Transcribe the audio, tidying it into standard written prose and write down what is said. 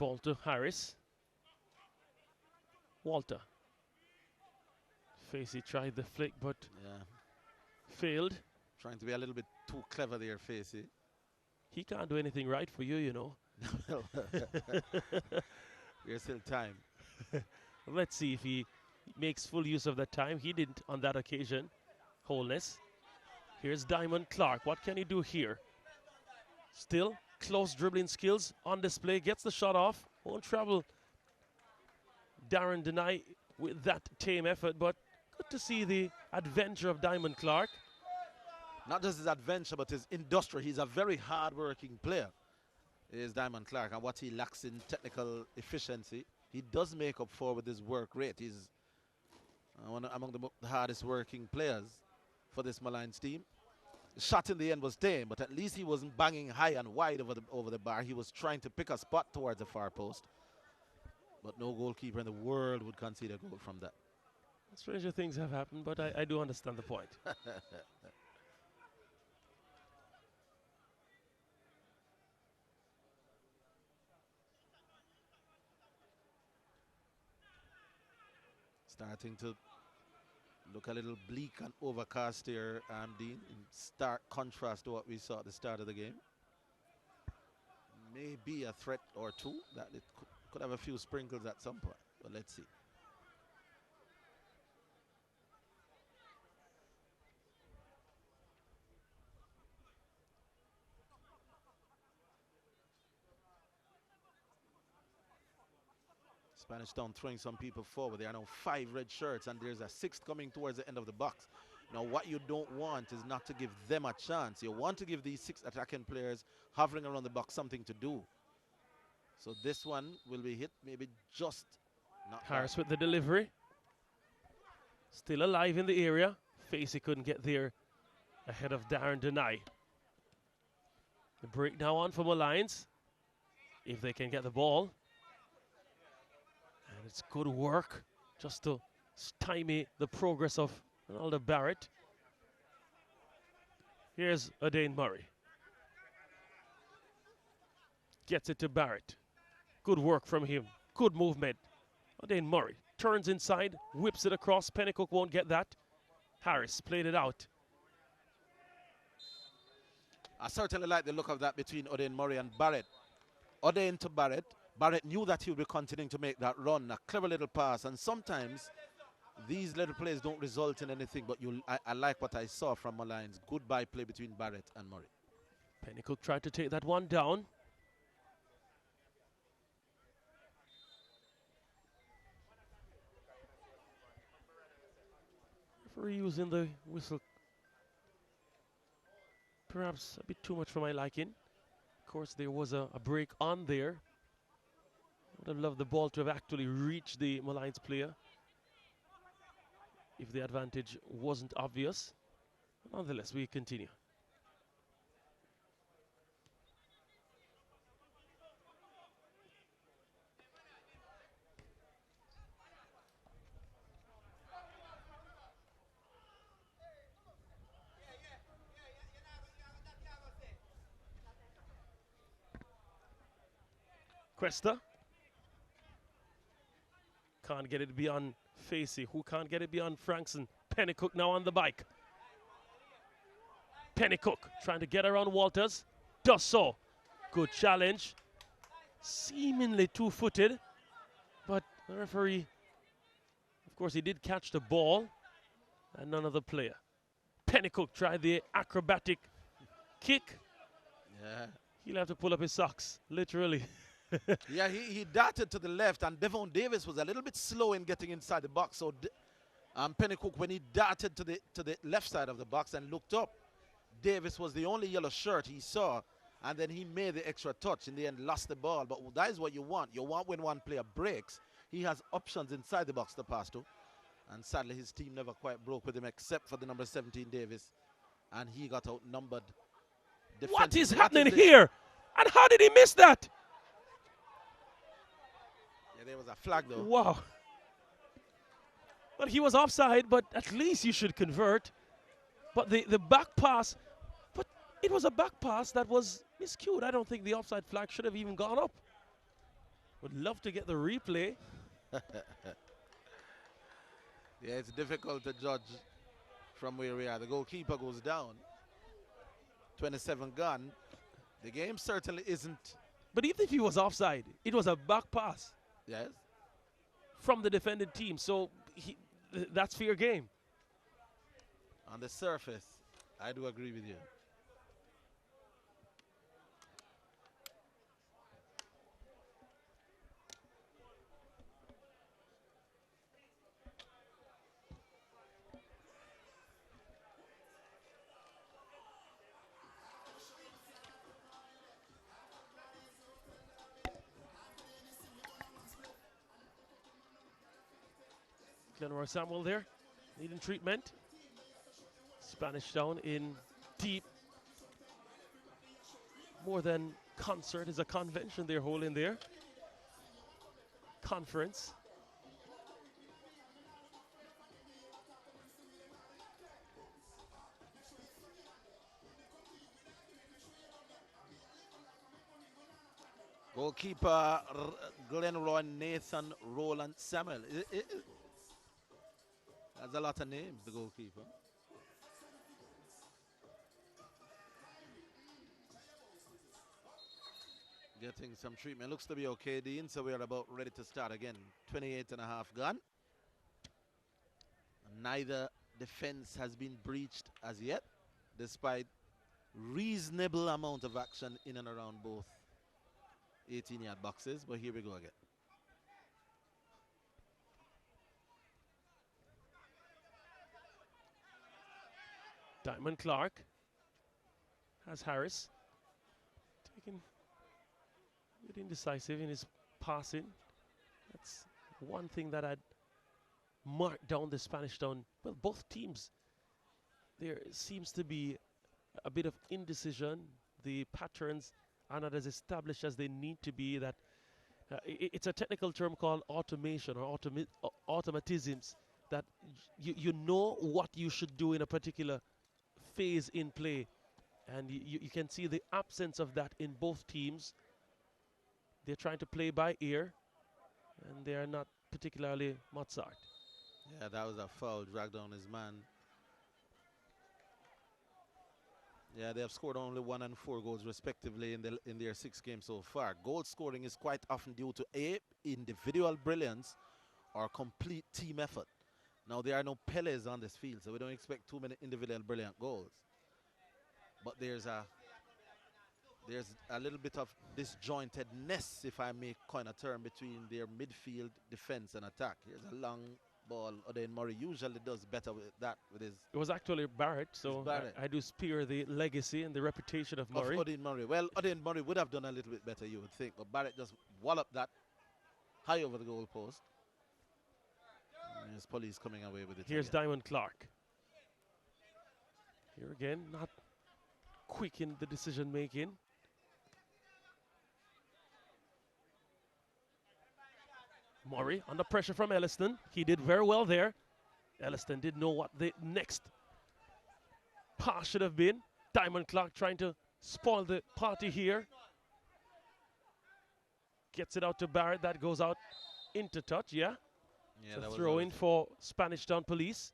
Ball to Harris. Walter. Facey tried the flick, but failed. Trying to be a little bit too clever there, Facey. He can't do anything right for you, you know. There's still time. Let's see if he makes full use of that time. He didn't on that occasion. Holness. Here's Diamond Clark. What can he do here? Still close dribbling skills on display. Gets the shot off. Won't travel. Darren Denai with that tame effort, but good to see the adventure of Diamond Clark. Not just his adventure, but his industry. He's a very hard-working player, is Diamond Clark, and what he lacks in technical efficiency, he does make up for with his work rate. He's among the hardest working players for this Molynes team. The shot in the end was tame, but at least he wasn't banging high and wide over the bar. He was trying to pick a spot towards the far post. But no goalkeeper in the world would concede a goal from that. Stranger things have happened, but I do understand the point. Starting to look a little bleak and overcast here, Dean, in stark contrast to what we saw at the start of the game. Maybe a threat or two that it could have a few sprinkles at some point, but let's see. Spanish Town throwing some people forward. There are now 5 red shirts, and there's a 6th coming towards the end of the box. Now, what you don't want is not to give them a chance. You want to give these 6 attacking players hovering around the box something to do. So this one will be hit, maybe just not. Harris with the delivery. Still alive in the area. Facey couldn't get there ahead of Darren Denai. The break now on for Molynes, if they can get the ball. And it's good work just to stymie the progress of Ronaldo Barrett. Here's Adain Murray. Gets it to Barrett. Good work from him. Good movement. Adain Murray turns inside, whips it across. Pennycook won't get that. Harris played it out. I certainly like the look of that between Adain Murray and Barrett. Adain to Barrett. Barrett knew that he would be continuing to make that run. A clever little pass. And sometimes these little plays don't result in anything. But I like what I saw from Molynes. Good by play between Barrett and Murray. Pennycook tried to take that one down. Referee using the whistle. Perhaps a bit too much for my liking. Of course, there was a break on there. Would have loved the ball to have actually reached the Molynes player if the advantage wasn't obvious. Nonetheless, we continue. Cuesta. Can't get it beyond Facey. Who can't get it beyond Frankson? Pennycook now on the bike. Pennycook trying to get around Walters. Does so. Good challenge. Seemingly two-footed. But the referee, of course, he did catch the ball. And none of the player. Pennycook tried the acrobatic kick. Yeah. He'll have to pull up his socks, literally. Yeah, he darted to the left, and Devon Davis was a little bit slow in getting inside the box. So Pennycook, when he darted to the left side of the box and looked up, Davis was the only yellow shirt he saw, and then he made the extra touch. In the end, lost the ball. But that is what you want. You want when one player breaks, he has options inside the box to pass to. And sadly, his team never quite broke with him, except for the number 17, Davis. And he got outnumbered. What is happening here? And how did he miss that? Yeah, there was a flag, though. Wow. Well, he was offside, but at least you should convert. But the back pass, but it was a back pass that was miscued. I don't think the offside flag should have even gone up. Would love to get the replay. Yeah, it's difficult to judge from where we are. The goalkeeper goes down. 27 gone. The game certainly isn't. But even if he was offside, it was a back pass Yes. from the defending team. So that's fair game. On the surface, I do agree with you. Glenroy Samuel there, needing treatment. Spanish Town in deep. More than concert is a convention they're holding there. Conference. Goalkeeper Glenroy Nathan Roland Samuel. That's a lot of names, the goalkeeper. Getting some treatment. Looks to be okay, Dean. So we are about ready to start again. 28 and a half gone. Neither defense has been breached as yet, despite reasonable amount of action in and around both 18-yard boxes. But here we go again. Diamond Clark has Harris taking a bit indecisive in his passing. That's one thing that I'd mark down the Spanish Town. Well, both teams, there seems to be a bit of indecision. The patterns are not as established as they need to be. That it's a technical term called automation or automatisms, that you know what you should do in a particular phase in play, and you can see the absence of that in both teams. They're trying to play by ear, and they are not particularly Mozart. Yeah, that was a foul, dragged down his man. Yeah, they have scored only 1 and 4 goals respectively in their 6 games so far. Goal scoring is quite often due to A, individual brilliance, or complete team effort. Now, there are no Peles on this field, so we don't expect too many individual brilliant goals. But there's a little bit of disjointedness, if I may coin a term, between their midfield, defense, and attack. Here's a long ball. Oden Murray usually does better with that. It was actually Barrett, so Barrett. I do spear the legacy and the reputation of Murray. Of Oden Murray. Well, Oden Murray would have done a little bit better, you would think, but Barrett just walloped that high over the goal post. There's police coming away with it. Here's Diamond Clark. Here again, not quick in the decision making. Murray under pressure from Elliston. He did very well there. Elliston didn't know what the next pass should have been. Diamond Clark trying to spoil the party here. Gets it out to Barrett. That goes out into touch, yeah? Yeah, so throw in for Spanish Town Police.